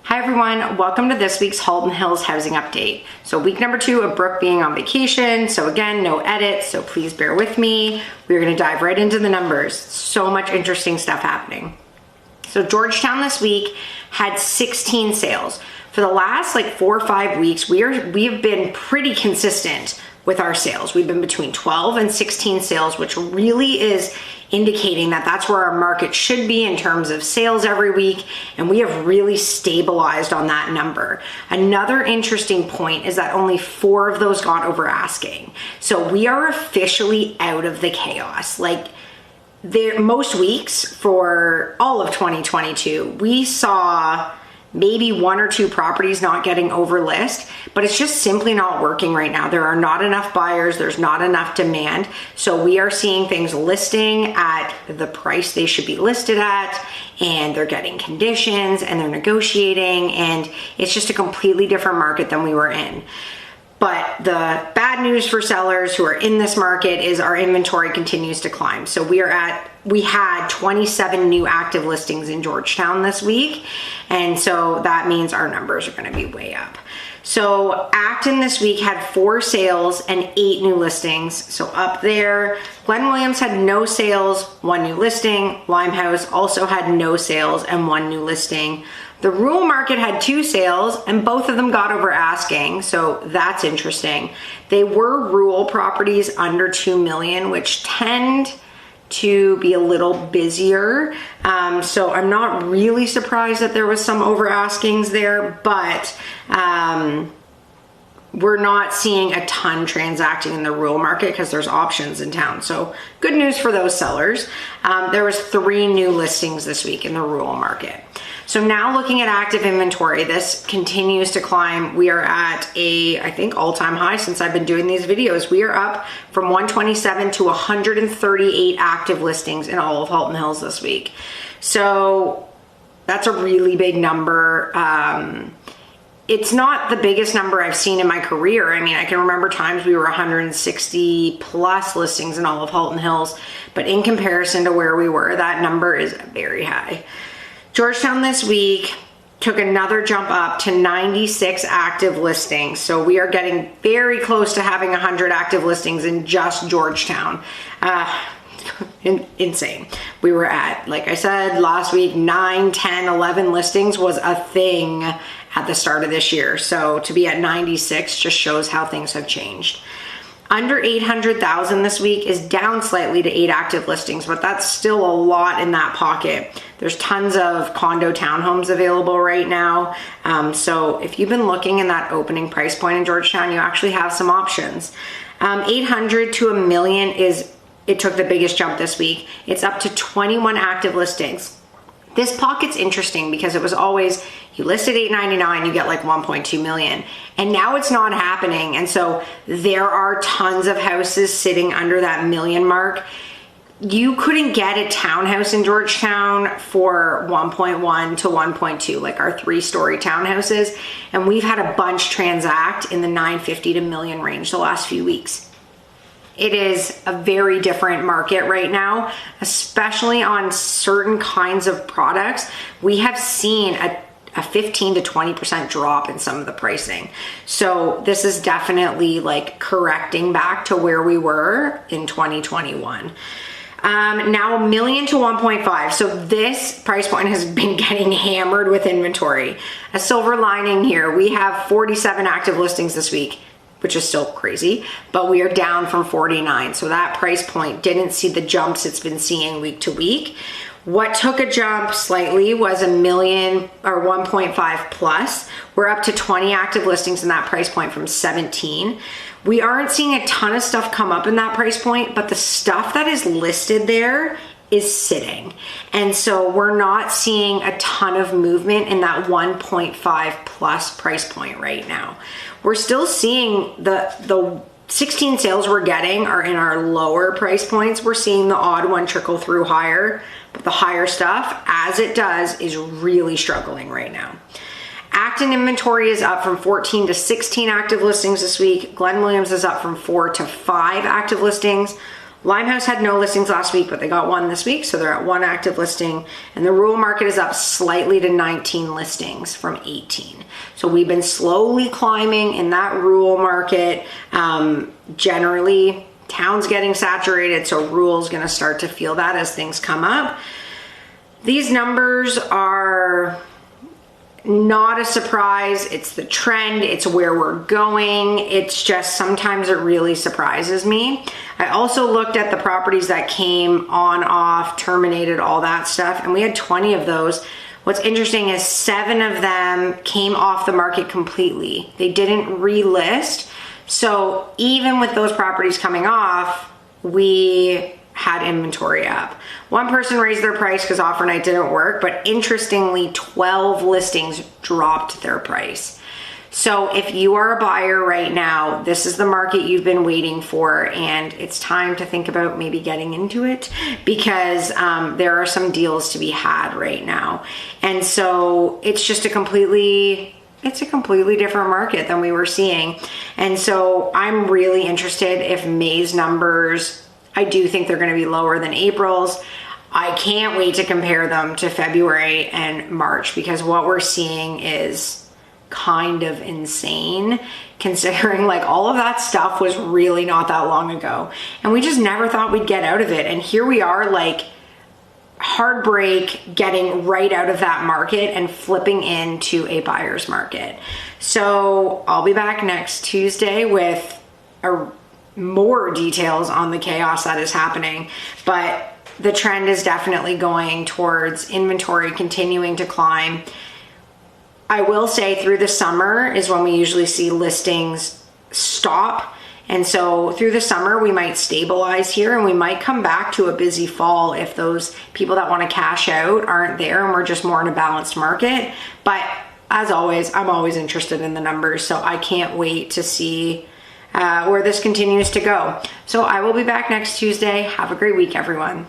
Hi everyone, welcome to this week's Halton Hills housing update. So week number 2 of Brooke being on vacation. So again, no edits, so please bear with me. We're gonna dive right into the numbers. So much interesting stuff happening. So Georgetown this week had 16 sales. For the last 4 or 5 weeks, we have been pretty consistent with our sales. We've been between 12 and 16 sales, which really is indicating that that's where our market should be in terms of sales every week, and we have really stabilized on that number. Another interesting point is that only 4 of those got over asking. So we are officially out of the chaos. Most weeks for all of 2022, we saw maybe 1 or 2 properties not getting over list, but it's just simply not working right now. There are not enough buyers, there's not enough demand. So we are seeing things listing at the price they should be listed at, and they're getting conditions and they're negotiating, and it's just a completely different market than we were in. But the bad news for sellers who are in this market is our inventory continues to climb. So we had 27 new active listings in Georgetown this week. And so that means our numbers are gonna be way up. So Acton this week had 4 sales and 8 new listings. So up there, Glen Williams had no sales, 1 new listing. Limehouse also had no sales and 1 new listing. The rural market had 2 sales and both of them got over asking, so that's interesting. They were rural properties under 2 million, which tend to be a little busier. So I'm not really surprised that there was some over askings there, but we're not seeing a ton transacting in the rural market because there's options in town. So good news for those sellers. There was 3 new listings this week in the rural market. So now looking at active inventory, this continues to climb. We are at I think all-time high since I've been doing these videos. We are up from 127 to 138 active listings in all of Halton Hills this week. So that's a really big number. It's not the biggest number I've seen in my career. I mean, I can remember times we were 160 plus listings in all of Halton Hills, but in comparison to where we were, that number is very high. Georgetown this week took another jump up to 96 active listings. So we are getting very close to having 100 active listings in just Georgetown. Insane. We were at, like I said, last week, 9, 10, 11 listings was a thing at the start of this year. So to be at 96 just shows how things have changed. Under 800,000 this week is down slightly to 8 active listings, but that's still a lot in that pocket. There's tons of condo townhomes available right now. So if you've been looking in that opening price point in Georgetown, you actually have some options. 800 to $1 million it took the biggest jump this week. It's up to 21 active listings. This pocket's interesting because it was always, you listed $899, you get like 1.2 million. And now it's not happening. And so there are tons of houses sitting under that million mark. You couldn't get a townhouse in Georgetown for 1.1 to 1.2, like our 3-story townhouses. And we've had a bunch transact in the 950 to million range the last few weeks. It is a very different market right now, especially on certain kinds of products. We have seen a 15 to 20% drop in some of the pricing. So this is definitely correcting back to where we were in 2021. Now $1 million to 1.5. So this price point has been getting hammered with inventory. A silver lining here, we have 47 active listings this week, which is still crazy, but we are down from 49. So that price point didn't see the jumps it's been seeing week to week. What took a jump slightly was $1 million or 1.5 plus. We're up to 20 active listings in that price point from 17. We aren't seeing a ton of stuff come up in that price point, but the stuff that is listed there is sitting. And so we're not seeing a ton of movement in that 1.5 plus price point right now. We're still seeing the 16 sales we're getting are in our lower price points. We're seeing the odd one trickle through higher, but the higher stuff, as it does, is really struggling right now. Acton inventory is up from 14 to 16 active listings this week. Glen Williams is up from 4 to 5 active listings. Limehouse had no listings last week, but they got one this week, so they're at 1 active listing. And the rural market is up slightly to 19 listings from 18. So we've been slowly climbing in that rural market. Generally, town's getting saturated, so rural's gonna start to feel that as things come up. These numbers are not a surprise. It's the trend. It's where we're going. It's just sometimes it really surprises me. I also looked at the properties that came on, off, terminated, all that stuff, and we had 20 of those. What's interesting is 7 of them came off the market completely. They didn't relist. So even with those properties coming off, we had inventory up. One person raised their price because offer night didn't work, but interestingly, 12 listings dropped their price. So if you are a buyer right now, this is the market you've been waiting for, and it's time to think about maybe getting into it, because there are some deals to be had right now. And so it's just a completely different market than we were seeing. And so I'm really interested if May's numbers, I do think they're going to be lower than April's. I can't wait to compare them to February and March, because what we're seeing is kind of insane, considering like all of that stuff was really not that long ago, and we just never thought we'd get out of it. And here we are, like, heartbreak, getting right out of that market and flipping into a buyer's market. So I'll be back next Tuesday with more details on the chaos that is happening, but the trend is definitely going towards inventory continuing to climb. I will say through the summer is when we usually see listings stop. And so through the summer, we might stabilize here, and we might come back to a busy fall if those people that want to cash out aren't there and we're just more in a balanced market. But as always, I'm always interested in the numbers, so I can't wait to see where this continues to go. So I will be back next Tuesday. Have a great week, everyone.